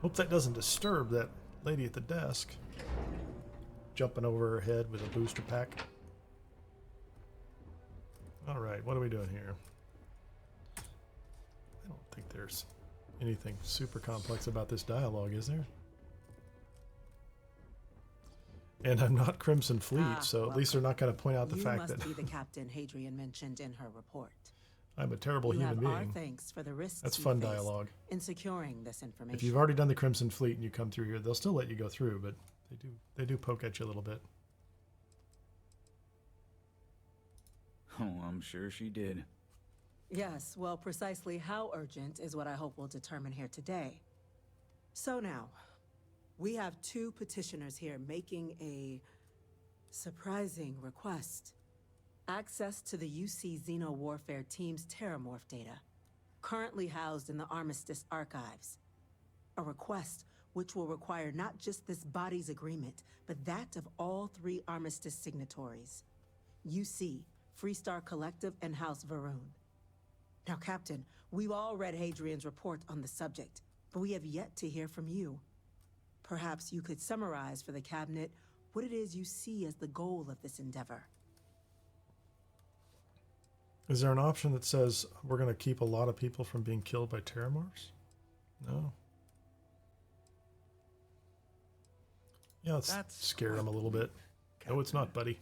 Hope that doesn't disturb that lady at the desk. Jumping over her head with a booster pack. Alright, what are we doing here? I don't think there's anything super complex about this dialogue, is there? And I'm not Crimson Fleet, so at least they're not going to point out the fact that... You must be the captain Hadrian mentioned in her report. I'm a terrible human being. Our thanks for the risks That's fun dialogue. In securing this information. If you've already done the Crimson Fleet and you come through here, they'll still let you go through, but they do poke at you a little bit. Oh, I'm sure she did. Yes, well, precisely how urgent is what I hope we'll determine here today. So now, we have two petitioners here making a surprising request. Access to the UC Xeno Warfare Team's Terrormorph data, currently housed in the Armistice archives. A request which will require not just this body's agreement, but that of all three Armistice signatories. UC, Freestar Collective, and House Varun. Now, Captain, we've all read Hadrian's report on the subject, but we have yet to hear from you. Perhaps you could summarize for the Cabinet what it is you see as the goal of this endeavor. Is there an option that says we're going to keep a lot of people from being killed by Terrormorphs? No. Yeah, let's scare him a little bit. Captain. No, it's not, buddy.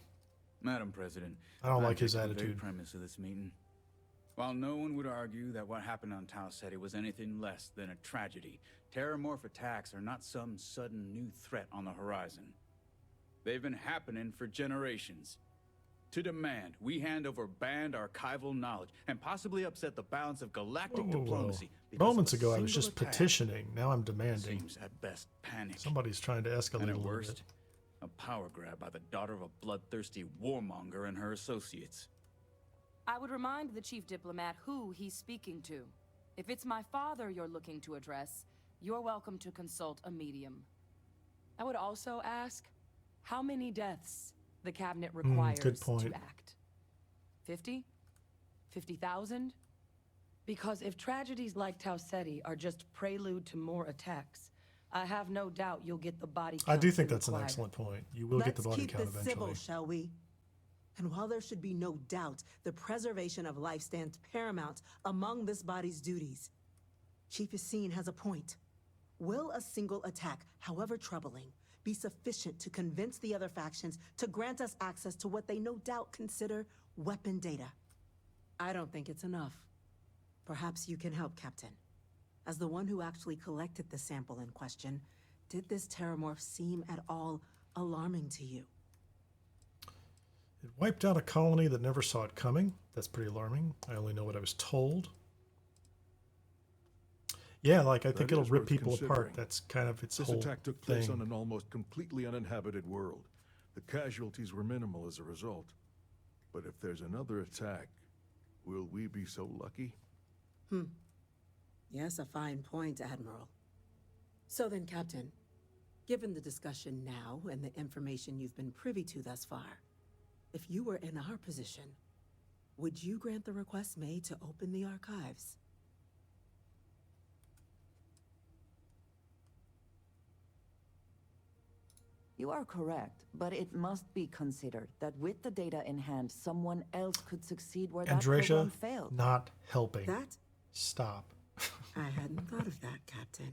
Madam President, I don't like his the attitude. very premise of this meeting. While no one would argue that what happened on Tau Ceti was anything less than a tragedy, Terrormorph attacks are not some sudden new threat on the horizon. They've been happening for generations. To demand we hand over banned archival knowledge and possibly upset the balance of galactic diplomacy. Moments ago I was just petitioning. Now I'm demanding. Seems at best panic. Somebody's trying to escalate And a at little worst, bit. a power grab by the daughter of a bloodthirsty warmonger and her associates. I would remind the chief diplomat who he's speaking to. If it's my father you're looking to address, you're welcome to consult a medium. I would also ask, how many deaths the Cabinet requires to act? 50? 50,000? Because if tragedies like Tau Ceti are just prelude to more attacks, I have no doubt you'll get the body count. I do think that's an excellent point. You will get the body count eventually. Let's keep this civil, shall we? And while there should be no doubt the preservation of life stands paramount among this body's duties, Chief Yassine has a point. Will a single attack, however troubling, be sufficient to convince the other factions to grant us access to what they no doubt consider weapon data? I don't think it's enough. Perhaps you can help, Captain. As the one who actually collected the sample in question, did this Terrormorph seem at all alarming to you? It wiped out a colony that never saw it coming. That's pretty alarming. I only know what I was told. Yeah, like I think it'll rip people apart. That's kind of its whole thing. This attack took place on an almost completely uninhabited world. The casualties were minimal as a result. But if there's another attack, will we be so lucky? Yes, a fine point, Admiral. So then, Captain, given the discussion now and the information you've been privy to thus far, if you were in our position, would you grant the request made to open the archives? You are correct, but it must be considered that with the data in hand, someone else could succeed where that program failed. Not helping. That? Stop. I hadn't thought of that, Captain.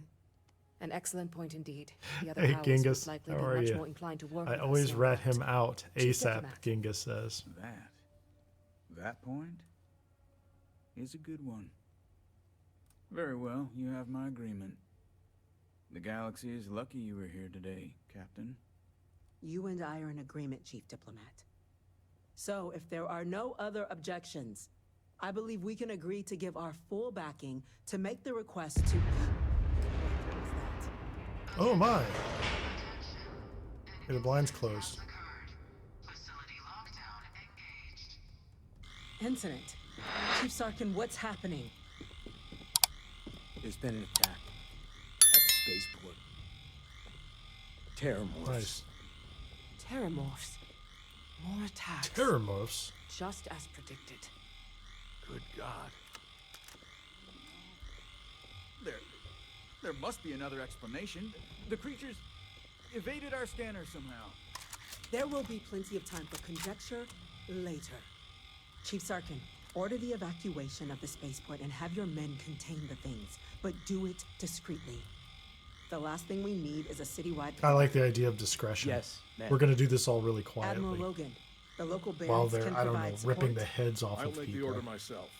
An excellent point indeed. The other Hey, powers Genghis, would likely how be are much you? more inclined to work I with always us, no rat doubt. him out Chief ASAP, diplomat. Genghis says. That point is a good one. Very well, you have my agreement. The galaxy is lucky you were here today, Captain. You and I are in agreement, Chief Diplomat. So, if there are no other objections, I believe we can agree to give our full backing to make the request to... Oh my! Hey, the blind's closed. Incident. Chief Sarkin, what's happening? There's been an attack at the spaceport. Terrormorphs. Nice. Terrormorphs. More attacks. Terrormorphs? Just as predicted. Good God. There must be another explanation. The creatures evaded our scanner somehow. There will be plenty of time for conjecture later. Chief Sarkin, order the evacuation of the spaceport and have your men contain the things, but do it discreetly. The last thing we need is a citywide... I like the idea of discretion. Yes, ma'am. We're going to do this all really Admiral quietly. Logan, the local While barracks they're, can I don't know, provide ripping support. the heads off I'll of make the people. order myself.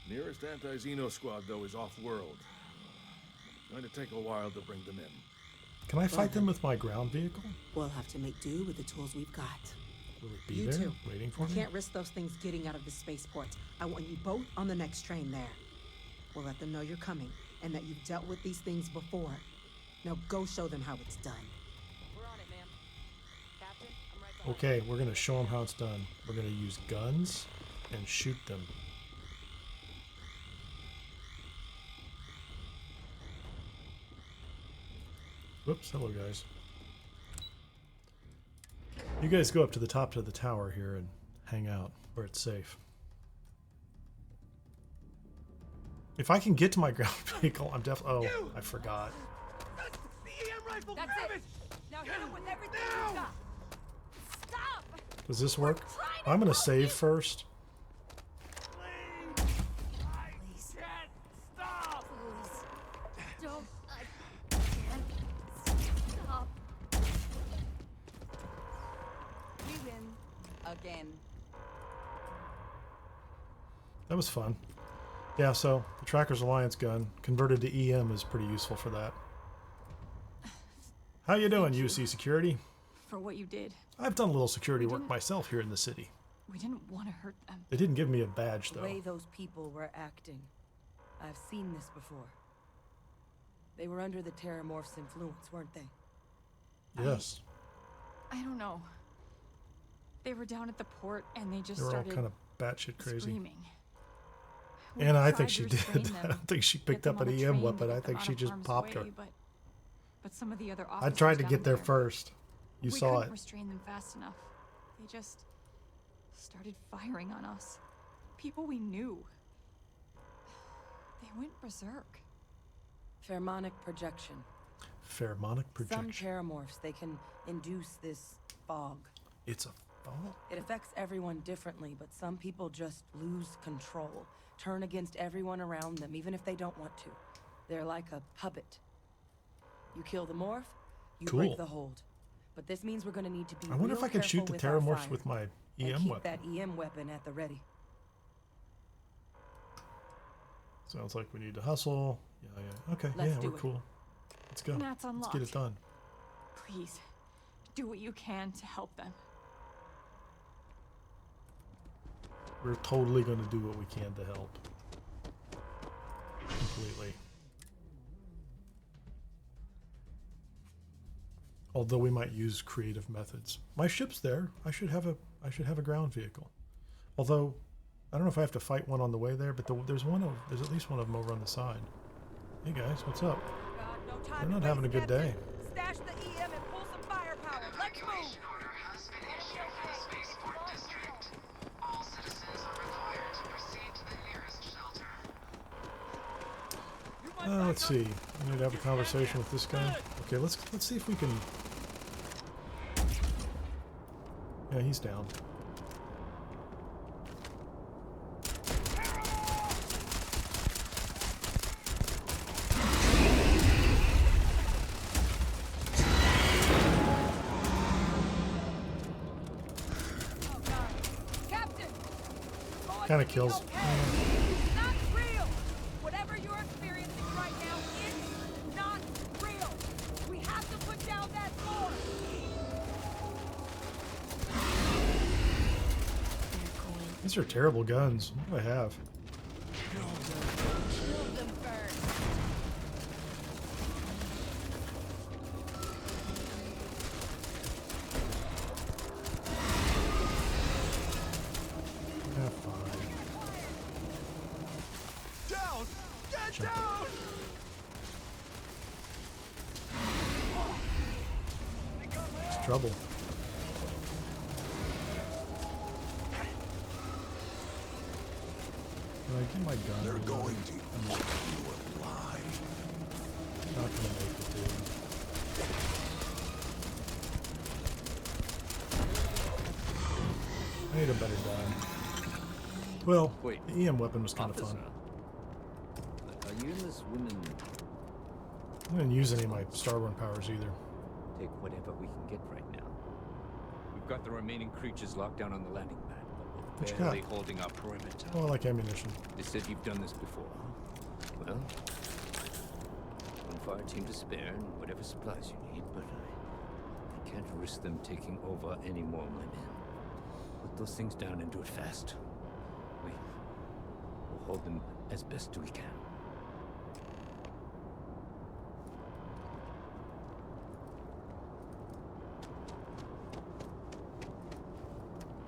Nearest anti-Xeno squad, though, is off-world. Going to take a while to bring them in. Can I fight them with my ground vehicle? We'll have to make do with the tools we've got. Will it be You there, too. waiting for me? Can't risk those things getting out of the spaceport. I want you both on the next train there. We'll let them know you're coming and that you've dealt with these things before. Now go show them how it's done. We're on it, ma'am. Captain, I'm right behind Okay, we're going to show them how it's done. We're going to use guns and shoot them. Whoops, hello guys. You guys go up to the top of the tower here and hang out where it's safe. If I can get to my ground vehicle, I'm definitely... Oh, I forgot. That's it. Now hit him with everything you got. Stop! Does this work? I'm going to save first. Please. Stop! Don't. I can't stop. We win. Again. That was fun. Yeah, so the Tracker's Alliance gun converted to EM is pretty useful for that. How you doing, UC Security? For what you did. I've done a little security work myself here in the city. We didn't want to hurt them. They didn't give me a badge, The way though. those people were acting. I've seen this before. They were under the Terrormorph's influence, weren't they? Yes. I don't know. They were down at the port and they just They were all started kind of batshit crazy. screaming. We And I tried think to she restrain did. them, I don't think she get picked them up on an a EM train to weapon. get I them think out she of just harm's popped her. way, But some of the other I officers tried to down get there first. You we saw couldn't it. restrain them fast enough. They just started firing on us. People we knew. They went berserk. Pheromonic projection. Pheromonic Some projection. Terrormorphs, they can induce this fog. It's a fog? It affects everyone differently, but some people just lose control. Turn against everyone around them, even if they don't want to. They're like a puppet. You kill the morph, you Cool. break the hold. But this means we're gonna need to be I wonder real if I can shoot careful the with our Terrormorphs fire. with my And EM keep weapon. that EM weapon at the ready. Sounds like we need to hustle. Yeah. Okay, Let's yeah, do we're it. cool. Let's go. That's Let's get it unlocked. done. Please, do what you can to help them. We're totally going to do what we can to help. Completely. Although we might use creative methods. My ship's there. I should have a ground vehicle. Although I don't know if I have to fight one on the way there, but there's at least one of them over on the side. Hey guys, what's up? They're not having a good day. Stash the EM and pull some firepower. Let's move. Let's see. I need to have a conversation with this guy. Okay, let's see if we can. Yeah, he's down. Captain! Kind of kills. Not real! Whatever you're experiencing right now is not real! We have to put down that force! These are terrible guns. What do I have? Kill them first! Yeah, fine. Down! Get Jump it. down! It's trouble. Can I get my gun? They're reloaded? going to eat you alive. not gonna make it, dude. I need a better gun. Well, Wait, the EM weapon was kind of fun. Are you and this woman... I didn't use any of my Starborn powers either. Take whatever we can get right now. We've got the remaining creatures locked down on the landing pad, What but you we're barely got? holding our perimeter. Oh, I like ammunition. They said you've done this before, huh? Well, one fire team to spare and whatever supplies you need, but I can't risk them taking over any more of my men. Put those things down and do it fast. We'll hold them as best we can.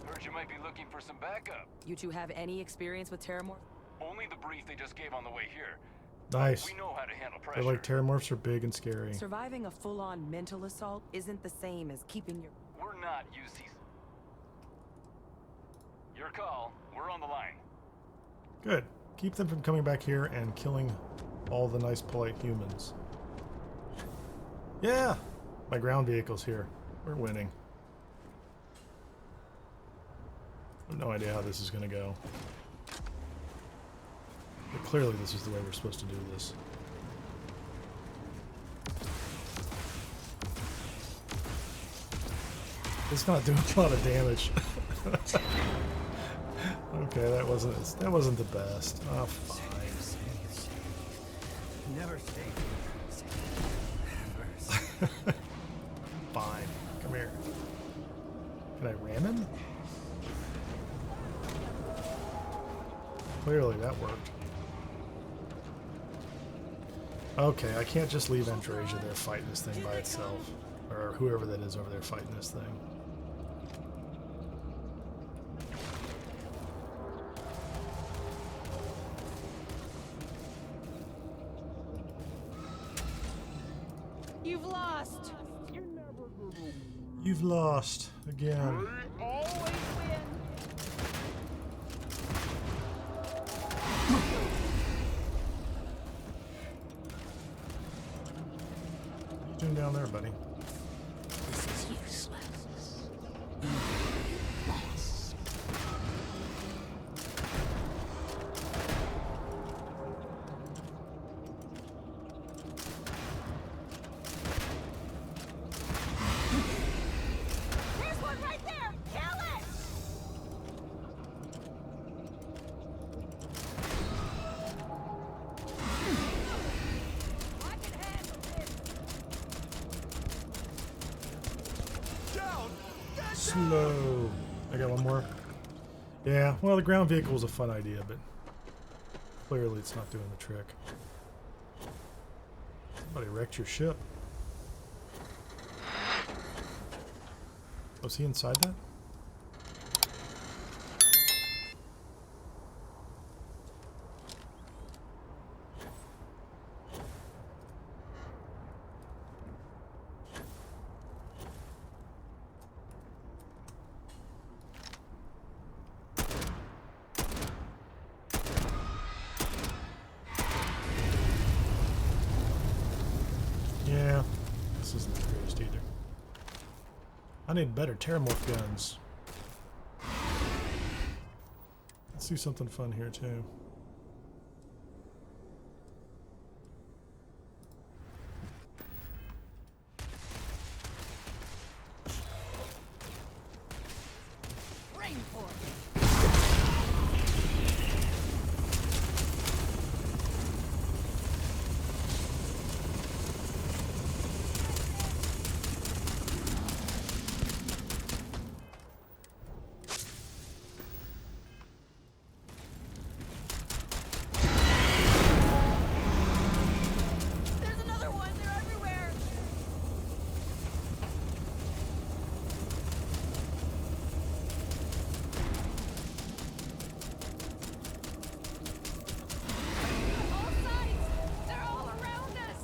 Heard you might be looking for some backup. You two have any experience with Terrormorph? Only the brief they just gave on the way here. Nice. We know how to handle pressure. They're like Terrormorphs are big and scary. Surviving a full-on mental assault isn't the same as keeping your... We're not UCs. Your call. We're on the line. Good. Keep them from coming back here and killing all the nice, polite humans. Yeah! My ground vehicle's here. We're winning. I have no idea how this is going to go. But clearly this is the way we're supposed to do this. It's not doing a lot of damage. Okay, that wasn't the best. Oh, fine. Never stay. Fine. Come here. Can I ram him? Clearly that worked. Okay, I can't just leave Andreja there fighting this thing by itself. Or whoever that is over there fighting this thing. You've lost! You've lost again. Always win! What are you doing down there, buddy? This is useless. There's one right there! Kill it! I can handle this! Slow. I got one more. Yeah, well, the ground vehicle was a fun idea, but clearly it's not doing the trick. Somebody wrecked your ship. Was he inside that? Yeah, this isn't the greatest either. I need better Terrormorph guns. Let's do something fun here too. There's another one! They're everywhere! All sides! They're all around us!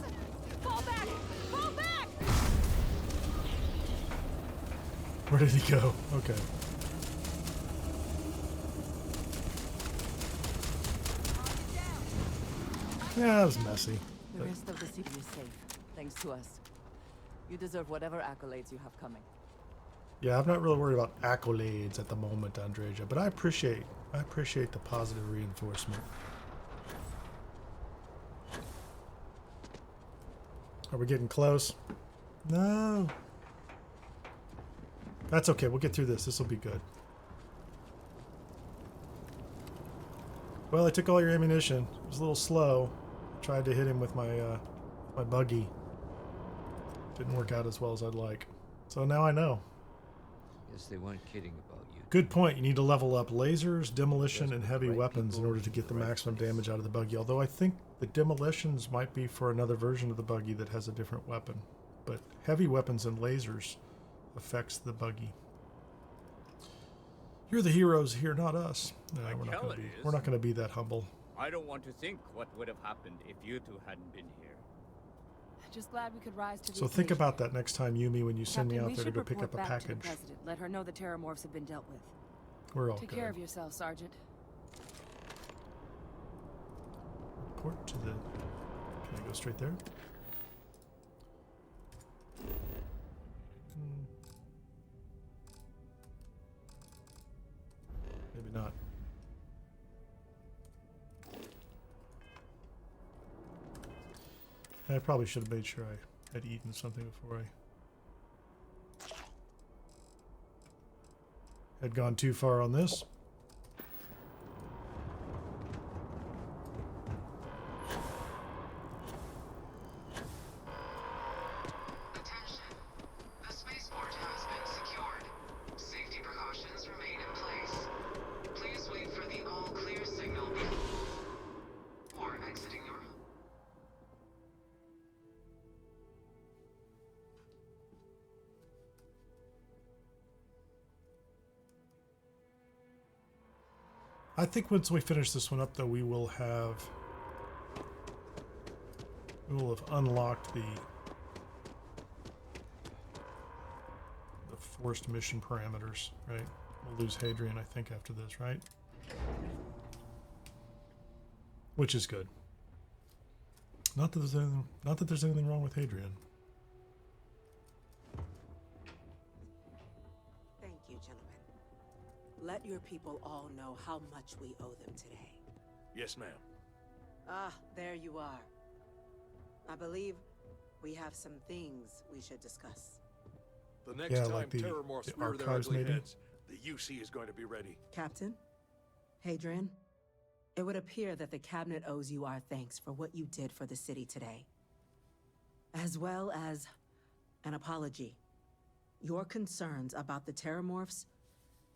Fall back! Fall back! Where did he go? Okay. Yeah, that was messy. The rest of the city is safe, thanks to us. You deserve whatever accolades you have coming. Yeah, I'm not really worried about accolades at the moment, Andreja, but I appreciate the positive reinforcement. Are we getting close? No. That's okay. We'll get through this. This will be good. Well, I took all your ammunition. It was a little slow. Tried to hit him with my my buggy. Didn't work out as well as I'd like. So now I know. Guess they weren't kidding about you. Good point. You need to level up lasers, demolition, and heavy weapons in order to get the maximum damage out of the buggy. Although I think the demolitions might be for another version of the buggy that has a different weapon. But heavy weapons and lasers affects the buggy. You're the heroes here, not us. No, we're not going to be that humble. I don't want to think what would have happened if you two hadn't been here. Just glad we could rise to the So think occasion. about that next time, Yumi, when you send Captain, me out there to go pick up a back package. To the President. Let her know the Terrormorphs have been dealt with. We're all Take good. care of yourself, Sergeant. Report to the... Can I go straight there? Maybe not. I probably should have made sure I had eaten something before I had gone too far on this. I think once we finish this one up, though, we will have unlocked the forced mission parameters, right? We'll lose Hadrian, I think, after this, right? Which is good. Not that there's anything wrong with Hadrian. Thank you, gentlemen. Let your people all know how much we owe them today. Yes, ma'am. Ah, there you are. I believe we have some things we should discuss. The next time like the Terrormorphs rear their archives, ugly maybe? heads, the UC is going to be ready. Captain, Hadrian, it would appear that the cabinet owes you our thanks for what you did for the city today, as well as an apology. Your concerns about the Terrormorphs,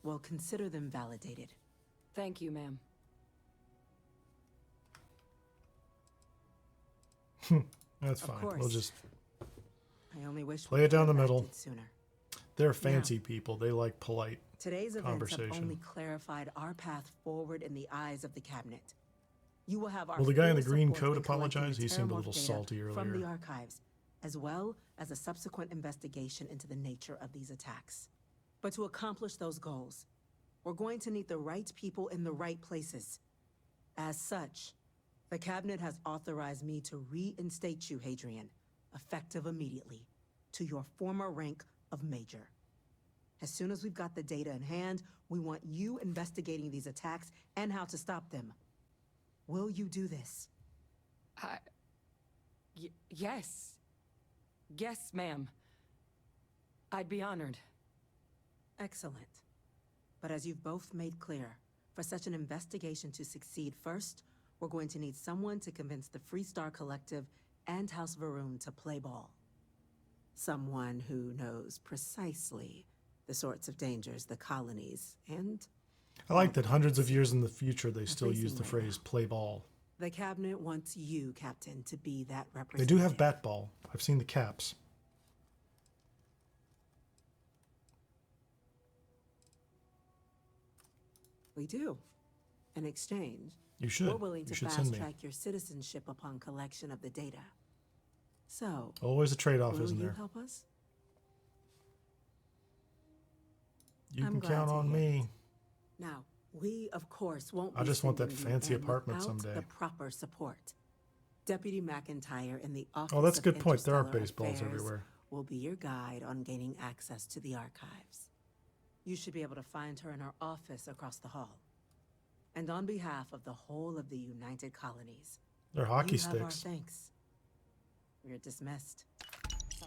well, consider them validated. Thank you, ma'am. That's Of fine. course. We'll just I only wish play we it down the could have middle. acted sooner. They're fancy people. They like polite Today's events have conversation. only clarified our path forward in the eyes of the cabinet. You will have our Will the guy in the full green support coat in collecting apologize? the He seemed a Terrormorph little data salty from earlier. the archives, as well as a subsequent investigation into the nature of these attacks. But to accomplish those goals, we're going to need the right people in the right places. As such, the cabinet has authorized me to reinstate you, Hadrian, effective immediately, to your former rank of Major. As soon as we've got the data in hand, we want you investigating these attacks and how to stop them. Will you do this? Yes. Yes, ma'am. I'd be honored. Excellent. But as you've both made clear, for such an investigation to succeed, first, we're going to need someone to convince the Freestar Collective and House Varun to play ball. Someone who knows precisely the sorts of dangers the colonies and... I like that hundreds of years in the future they still facing use the right phrase play ball. The cabinet wants you, Captain, to be that They representative. do have bat ball. I've seen the caps. We do. In exchange, You should. we're willing You to should send me. fast-track your citizenship upon collection of the data. So, Always a trade-off, will isn't you there? help us? You I'm can glad count to on hear me. it. Now, we, of course, won't I be just want that sending you fancy in apartment without someday. the proper support. Deputy McIntyre in the office. Oh, that's a of good point. There are Interstellar baseballs Affairs everywhere. Will be your guide on gaining access to the archives. You should be able to find her in her office across the hall. And on behalf of the whole of the United Colonies, They're hockey you have our sticks. thanks. We're dismissed.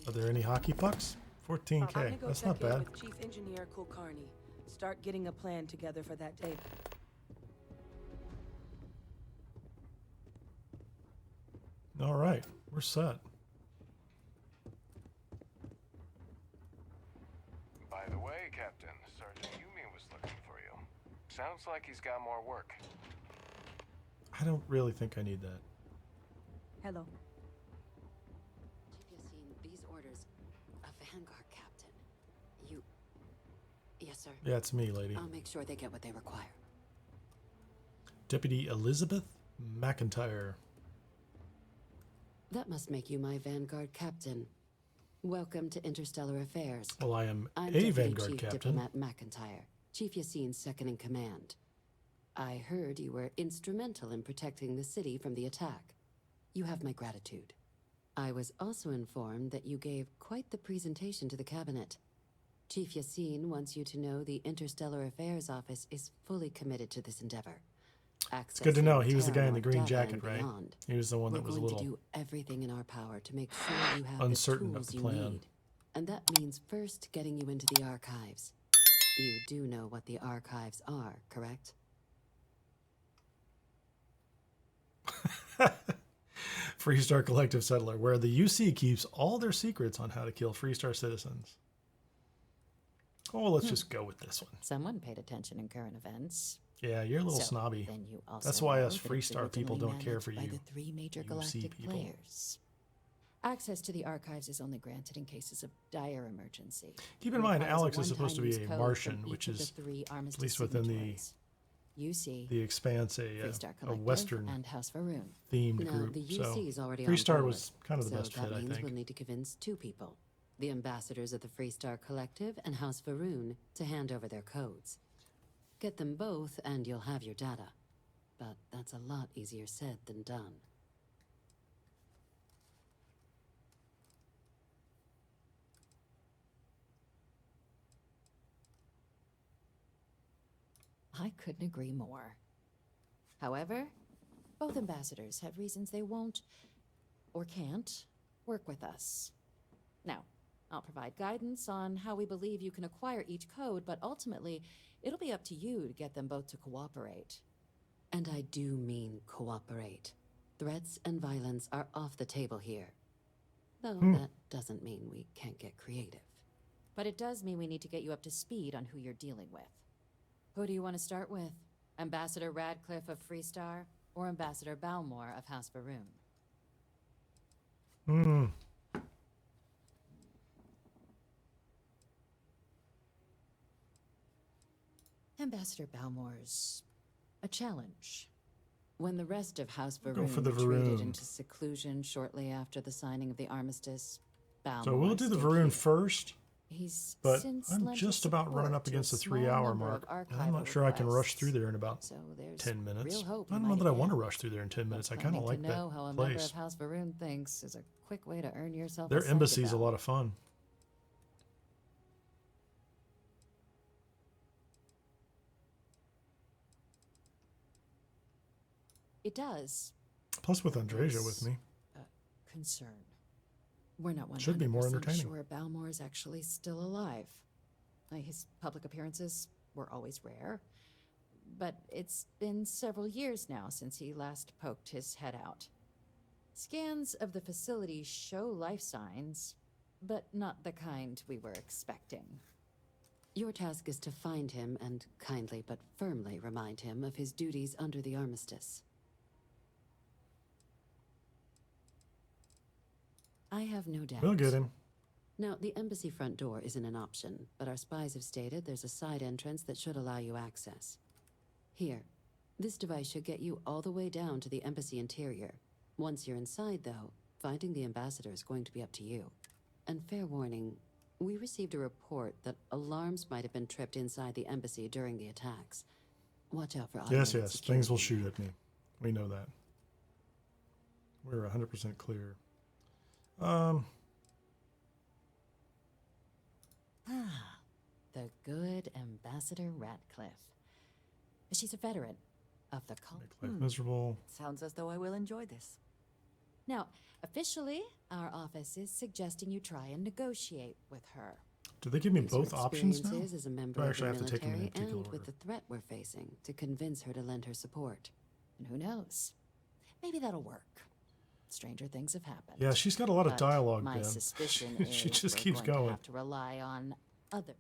Are there any hockey pucks? 14K. That's not bad. With Chief Engineer Kulkarni. Start getting a plan together for that data. All right, we're set. By the way, Captain, Sergeant Yumi was looking for you. Sounds like he's got more work. I don't really think I need that. Hello. Chief Yassine, these orders. A Vanguard captain. You... Yes, sir. Yeah, it's me, lady. I'll make sure they get what they require. Deputy Elizabeth McIntyre. That must make you my Vanguard captain. Welcome to Interstellar Affairs. Well, I am I'm a Deputy Vanguard Chief captain. Diplomat McIntyre, Chief Yassine's second in command. I heard you were instrumental in protecting the city from the attack. You have my gratitude. I was also informed that you gave quite the presentation to the cabinet. Chief Yassine wants you to know the Interstellar Affairs Office is fully committed to this endeavor. It's good to know. He was the guy in the green Terrormorph jacket, data and right? beyond. He was the one that was a We're going little to do everything in our power to make sure you have uncertain the of tools the you plan. need. And that means first getting you into the archives. You do know what the archives are, correct? Freestar Collective Settler, where the UC keeps all their secrets on how to kill Freestar citizens. Oh, let's just go with this one. Someone paid attention in current events. Yeah, you're a little So, snobby. then you also That's why know us that it's Freestar people originally don't care for managed you. by the three major UC galactic people. players. Access to the archives is only granted in cases of dire emergency. Keep in mind, Requires a Alex is supposed to be one-time a use Martian, code from which each of is, the three at armistice least within signatories. UC, the Expanse, Freestar a Collective, Western and House Varoon. themed Now, group. the So UC is already on Freestar board, was kind of the so best that fit, I means think. we'll need to convince two people, the ambassadors of the Freestar Collective and House Varoon, to hand over their codes. Get them both and you'll have your data. But that's a lot easier said than done. I couldn't agree more. However, both ambassadors have reasons they won't, or can't, work with us. Now, I'll provide guidance on how we believe you can acquire each code, but ultimately, it'll be up to you to get them both to cooperate. And I do mean cooperate. Threats and violence are off the table here. Though that doesn't mean we can't get creative. But it does mean we need to get you up to speed on who you're dealing with. Who do you want to start with? Ambassador Radcliffe of Freestar, or Ambassador Balmore of House Varoon? Ambassador Balmore's a challenge. When the rest of House Go Varoon for the retreated Varoon. into seclusion shortly after the signing of the armistice, Balmore So we'll do the stayed Varoon here. first, He's but since I'm lent just his about running support up to against the a small 3-hour number of mark. And I'm not archival sure I can rush requests. through there in about So there's 10 minutes. real hope I you don't know might that I want to again. rush through there in 10 minutes. I But kind of planning like to know how a that member place. of House Varoon thinks is a quick way to earn yourself Their a embassy's a about. lot of fun. It does. Plus with Andreja with me. Concern. We're not 100% Should be more entertaining. sure Balmore is actually still alive. His public appearances were always rare, but it's been several years now since he last poked his head out. Scans of the facility show life signs, but not the kind we were expecting. Your task is to find him and kindly but firmly remind him of his duties under the armistice. I have no doubt. We'll get him. Now, the embassy front door isn't an option, but our spies have stated there's a side entrance that should allow you access. Here, this device should get you all the way down to the embassy interior. Once you're inside, though, finding the ambassador is going to be up to you. And fair warning, we received a report that alarms might have been tripped inside the embassy during the attacks. Watch out for Yes, automated yes. Things will security. shoot at me. We know that. We're 100% clear. The good Ambassador Ratcliffe. She's a veteran of the cult. Make life miserable. Sounds as though I will enjoy this. Now, officially, our office is suggesting you try and negotiate with her. Do they give me Use her both options now? experiences as a member Do I of actually the have to take them in military particular and order? with the threat we're facing to convince her to lend her support. And who knows? Maybe that'll work. Stranger things have happened. Yeah, she's got a lot of But dialogue, my Ben. suspicion She is just we're keeps going to going. have to rely on other.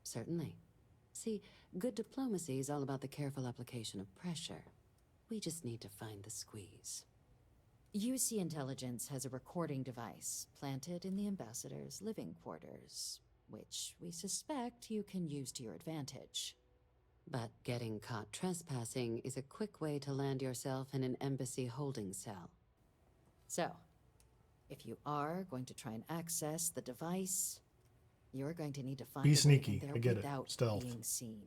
Certainly. See, good diplomacy is all about the careful application of pressure. We just need to find the squeeze. UC Intelligence has a recording device planted in the ambassador's living quarters, which we suspect you can use to your advantage. But getting caught trespassing is a quick way to land yourself in an embassy holding cell. So, if you are going to try and access the device, you're going to need to find Be a way sneaky. in there I get it. without Stealth. being seen.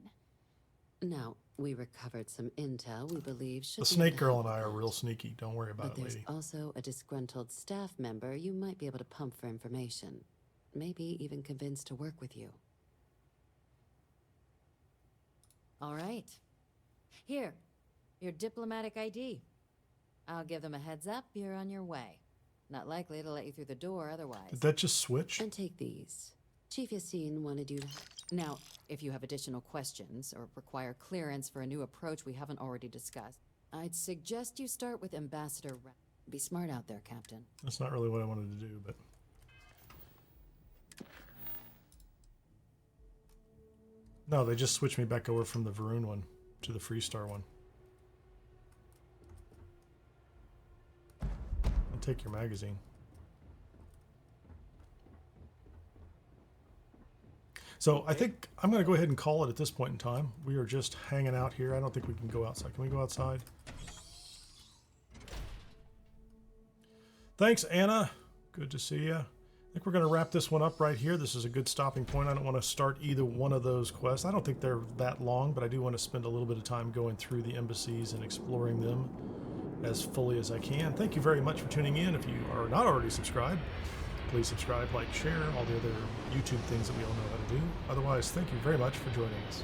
Now, we recovered some intel we believe should The be snake able to girl help and I are with real that. sneaky. Don't worry about But it, there's lady. also a disgruntled staff member you might be able to pump for information. Maybe even convince to work with you. All right. Here, your diplomatic ID. I'll give them a heads up, you're on your way. Not likely to let you through the door otherwise. Did that just switch? And take these. Chief Yassine wanted you to... Now, if you have additional questions or require clearance for a new approach we haven't already discussed, I'd suggest you start with Ambassador Be smart out there, Captain. That's not really what I wanted to do, but... No, they just switched me back over from the Varun one to the Freestar one. I'll take your magazine. So I think I'm going to go ahead and call it at this point in time. We are just hanging out here. I don't think we can go outside. Can we go outside? Thanks, Anna. Good to see you. I think we're going to wrap this one up right here. This is a good stopping point. I don't want to start either one of those quests. I don't think they're that long, but I do want to spend a little bit of time going through the embassies and exploring them as fully as I can. Thank you very much for tuning in. If you are not already subscribed, please subscribe, like, share, all the other YouTube things that we all know how to do. Otherwise, thank you very much for joining us.